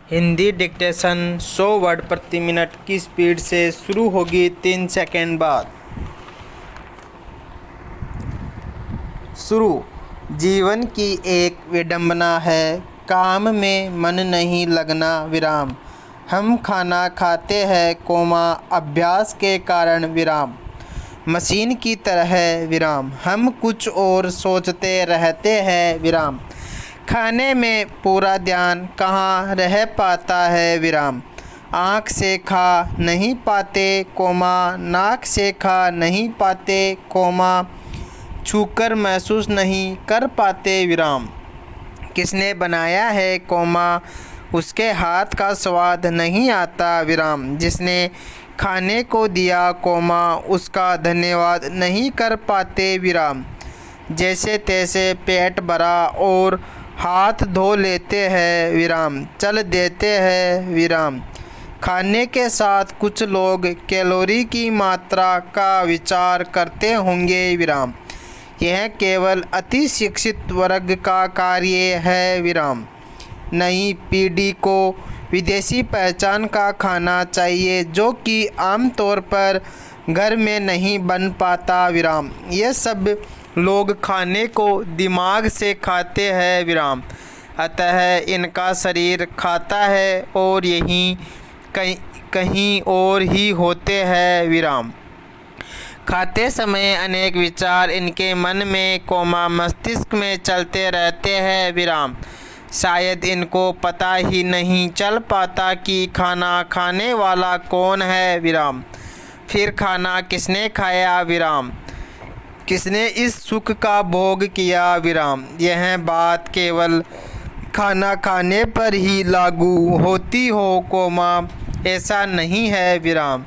Hindi dictation 100 word प्रति minute की speed से शुरू होगी 3 सेकंड बाद। शुरू। जीवन की एक विडंबना है, काम में मन नहीं लगना विराम। हम खाना खाते हैं कोमा अभ्यास के कारण विराम। मशीन की तरह विराम, हम कुछ और सोचते रहते हैं विराम। खाने में पूरा ध्यान कहाँ रह पाता है विराम। आँख से खा नहीं पाते कोमा, नाक से खा नहीं पाते कोमा, छूकर महसूस नहीं कर पाते विराम। किसने बनाया है कोमा, उसके हाथ का स्वाद नहीं आता विराम। जिसने खाने को दिया कोमा, उसका धन्यवाद नहीं कर पाते विराम। जैसे तैसे पेट भरा और हाथ धो लेते हैं विराम, चल देते हैं विराम। खाने के साथ कुछ लोग कैलोरी की मात्रा का विचार करते होंगे विराम। यह केवल अति शिक्षित वर्ग का कार्य है विराम। नई पीढ़ी को विदेशी पहचान का खाना चाहिए, जो कि आमतौर पर घर में नहीं बन पाता विराम। ये सब लोग खाने को दिमाग से खाते हैं विराम, अतः इनका शरीर खाता है और यहीं कहीं और ही होते हैं विराम। खाते समय अनेक विचार इनके मन में कोमा मस्तिष्क में चलते रहते हैं विराम। शायद इनको पता ही नहीं चल पाता कि खाना खाने वाला कौन है विराम। फिर खाना किसने खाया विराम, किसने इस सुख का भोग किया विराम। यह बात केवल खाना खाने पर ही लागू होती हो कोमा, ऐसा नहीं है विराम।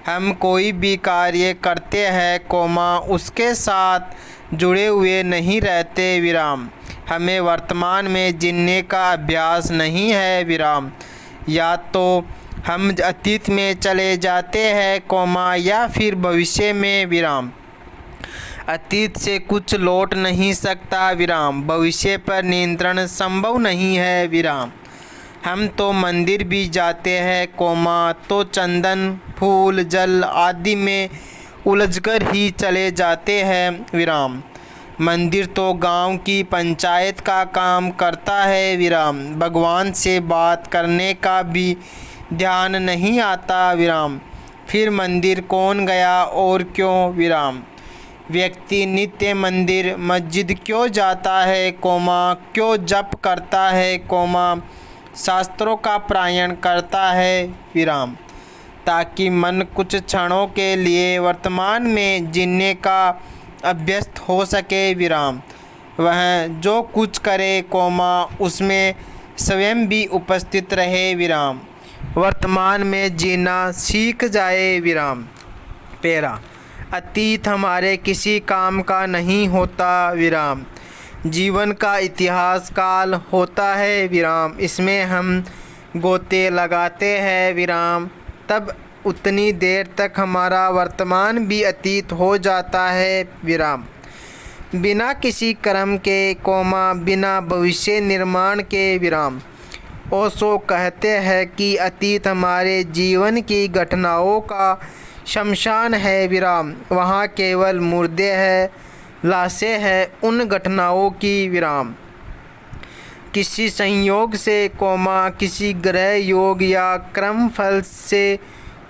हम कोई भी कार्य करते हैं कोमा, उसके साथ जुड़े हुए नहीं रहते विराम। हमें वर्तमान में जीने का अभ्यास नहीं है विराम। या तो हम अतीत में चले जाते हैं कोमा, या फिर भविष्य में विराम। अतीत से कुछ लौट नहीं सकता विराम, भविष्य पर नियंत्रण संभव नहीं है विराम। हम तो मंदिर भी जाते हैं कोमा, तो चंदन फूल जल आदि में उलझकर ही चले जाते हैं विराम। मंदिर तो गांव की पंचायत का काम करता है विराम। भगवान से बात करने का भी ध्यान नहीं आता विराम। फिर मंदिर कौन गया और क्यों विराम। व्यक्ति नित्य मंदिर मस्जिद क्यों जाता है कोमा, क्यों जप करता है कोमा, शास्त्रों का पारायण करता है विराम, ताकि मन कुछ क्षणों के लिए वर्तमान में जीने का अभ्यस्त हो सके विराम। वह जो कुछ करे कोमा, उसमें स्वयं भी उपस्थित रहे विराम। वर्तमान में जीना सीख जाए विराम। पेरा। अतीत हमारे किसी काम का नहीं होता विराम। जीवन का इतिहास काल होता है विराम। इसमें हम गोते लगाते हैं विराम। तब उतनी देर तक हमारा वर्तमान भी अतीत हो जाता है विराम। बिना किसी कर्म के कोमा, बिना भविष्य निर्माण के विराम। ओशो कहते हैं कि अतीत हमारे जीवन की घटनाओं का शमशान है विराम। वहाँ केवल मुर्दे हैं, लाशें हैं उन घटनाओं की विराम। किसी संयोग से कोमा, किसी ग्रह योग या क्रम फल से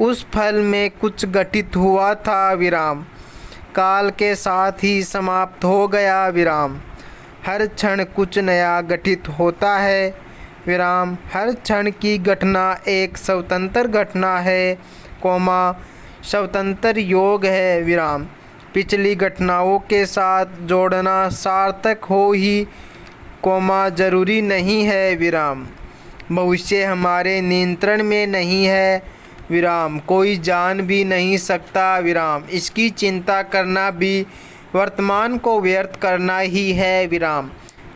उस फल में कुछ घटित हुआ था विराम, काल के साथ ही समाप्त हो गया विराम। हर क्षण कुछ नया घटित होता है विराम। हर क्षण की घटना एक स्वतंत्र घटना है कोमा, स्वतंत्र योग है विराम। पिछली घटनाओं के साथ जोड़ना सार्थक हो ही कोमा, जरूरी नहीं है विराम। भविष्य हमारे नियंत्रण में नहीं है विराम, कोई जान भी नहीं सकता विराम। इसकी चिंता करना भी वर्तमान को व्यर्थ करना ही है विराम।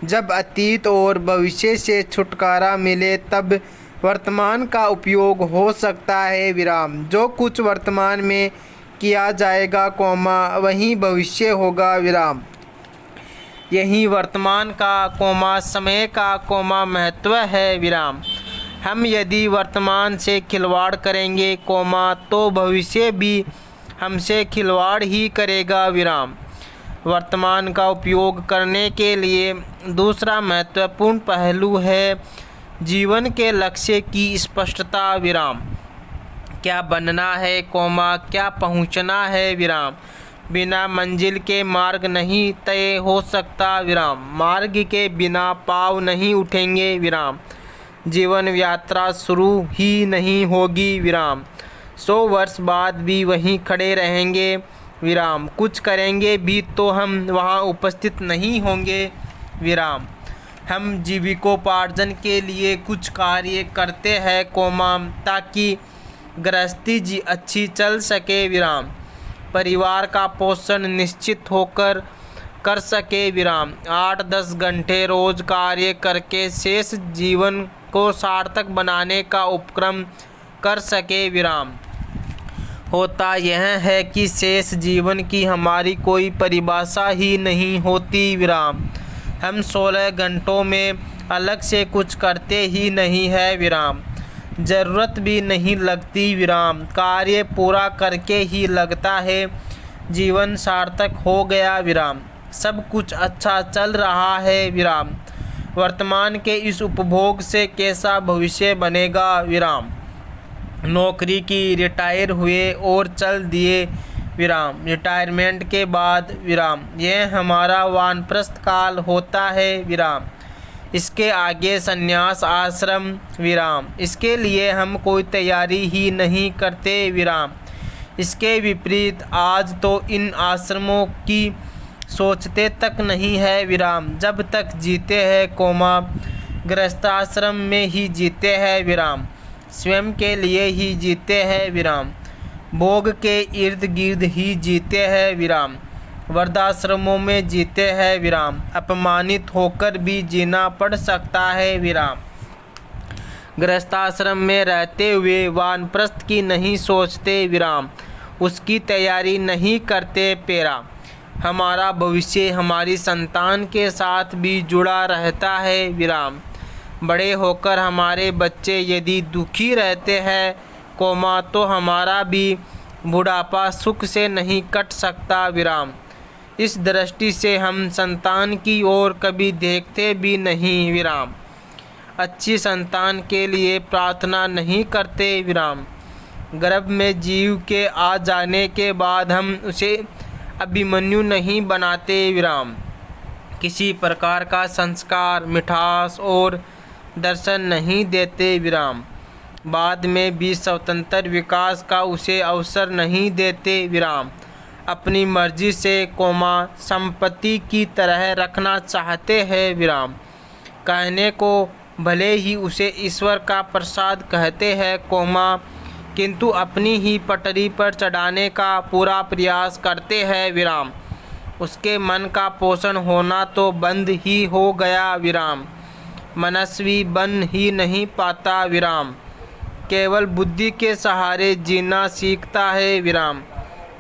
जब अतीत और भविष्य से छुटकारा मिले, तब वर्तमान का उपयोग हो सकता है विराम। जो कुछ वर्तमान में किया जाएगा कोमा, वही भविष्य होगा विराम। यही वर्तमान का कोमा, समय का कोमा महत्व है विराम। हम यदि वर्तमान से खिलवाड़ करेंगे कोमा तो भविष्य भी हमसे खिलवाड़ ही करेगा विराम। वर्तमान का उपयोग करने के लिए दूसरा महत्वपूर्ण पहलू है जीवन के लक्ष्य की स्पष्टता विराम। क्या बनना है कोमा क्या पहुंचना है विराम। बिना मंजिल के मार्ग नहीं तय हो सकता विराम। मार्ग के बिना पाँव नहीं उठेंगे विराम। जीवन यात्रा शुरू ही नहीं होगी विराम। 100 वर्ष बाद भी वहीं खड़े रहेंगे विराम। कुछ करेंगे भी तो हम वहाँ उपस्थित नहीं होंगे विराम। हम जीविकोपार्जन के लिए कुछ कार्य करते हैं कोमा ताकि गृहस्थी जी अच्छी चल सके विराम। परिवार का पोषण निश्चित होकर कर सके विराम। 8-10 घंटे रोज कार्य करके शेष जीवन को सार्थक बनाने का उपक्रम कर सके विराम। होता यह है कि शेष जीवन की हमारी कोई परिभाषा ही नहीं होती विराम। हम 16 घंटों में अलग से कुछ करते ही नहीं है विराम। ज़रूरत भी नहीं लगती विराम। कार्य पूरा करके ही लगता है जीवन सार्थक हो गया विराम। सब कुछ अच्छा चल रहा है विराम। वर्तमान के इस उपभोग से कैसा भविष्य बनेगा विराम। नौकरी की रिटायर हुए और चल दिए विराम। रिटायरमेंट के बाद विराम यह हमारा वानप्रस्थ काल होता है विराम। इसके आगे संन्यास आश्रम विराम। इसके लिए हम कोई तैयारी ही नहीं करते विराम। इसके विपरीत आज तो इन आश्रमों की सोचते तक नहीं है विराम। जब तक जीते हैं कोमा गृहस्थाश्रम में ही जीते हैं विराम। स्वयं के लिए ही जीते हैं विराम। भोग के इर्द गिर्द ही जीते हैं विराम। वृद्धाश्रमों में जीते हैं विराम। अपमानित होकर भी जीना पड़ सकता है विराम। गृहस्थाश्रम में रहते हुए वानप्रस्थ की नहीं सोचते विराम। उसकी तैयारी नहीं करते पेरा। हमारा भविष्य हमारी संतान के साथ भी जुड़ा रहता है विराम। बड़े होकर हमारे बच्चे यदि दुखी रहते हैं कोमा तो हमारा भी बुढ़ापा सुख से नहीं कट सकता विराम। इस दृष्टि से हम संतान की ओर कभी देखते भी नहीं विराम। अच्छी संतान के लिए प्रार्थना नहीं करते विराम। गर्भ में जीव के आ जाने के बाद हम उसे अभिमन्यु नहीं बनाते विराम। किसी प्रकार का संस्कार मिठास और दर्शन नहीं देते विराम। बाद में भी स्वतंत्र विकास का उसे अवसर नहीं देते विराम। अपनी मर्जी से कोमा संपत्ति की तरह रखना चाहते हैं विराम। कहने को भले ही उसे ईश्वर का प्रसाद कहते हैं कोमा किंतु अपनी ही पटरी पर चढ़ाने का पूरा प्रयास करते हैं विराम। उसके मन का पोषण होना तो बंद ही हो गया विराम। मनस्वी बन ही नहीं पाता विराम। केवल बुद्धि के सहारे जीना सीखता है विराम।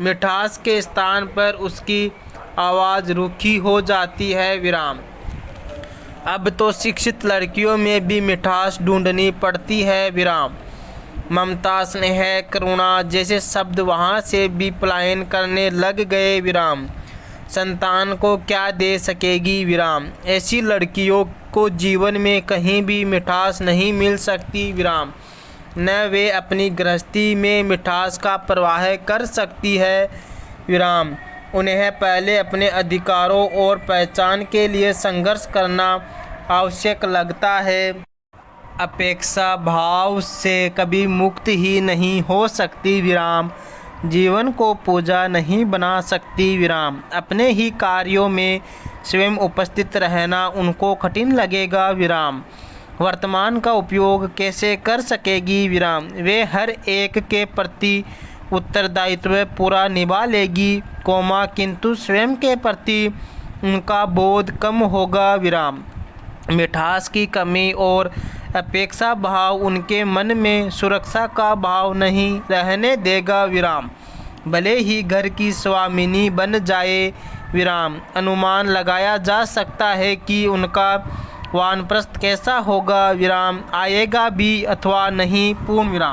मिठास के स्थान पर उसकी आवाज़ रूखी हो जाती है विराम। अब तो शिक्षित लड़कियों में भी मिठास ढूंढनी पड़ती है विराम। ममता स्नेह करुणा जैसे शब्द वहाँ से भी पलायन करने लग गए विराम। संतान को क्या दे सकेगी विराम। ऐसी लड़कियों को जीवन में कहीं भी मिठास नहीं मिल सकती विराम। न वे अपनी गृहस्थी में मिठास का प्रवाह कर सकती है विराम। उन्हें पहले अपने अधिकारों और पहचान के लिए संघर्ष करना आवश्यक लगता है। अपेक्षा भाव से कभी मुक्त ही नहीं हो सकती विराम। जीवन को पूजा नहीं बना सकती विराम। अपने ही कार्यों में स्वयं उपस्थित रहना उनको कठिन लगेगा विराम। वर्तमान का उपयोग कैसे कर सकेगी विराम। वे हर एक के प्रति उत्तरदायित्व पूरा निभा लेगी कोमा किंतु स्वयं के प्रति उनका बोध कम होगा विराम। मिठास की कमी और अपेक्षा भाव उनके मन में सुरक्षा का भाव नहीं रहने देगा विराम। भले ही घर की स्वामिनी बन जाए विराम। अनुमान लगाया जा सकता है कि उनका वानप्रस्थ कैसा होगा विराम, आएगा भी अथवा नहीं पूर्ण विराम।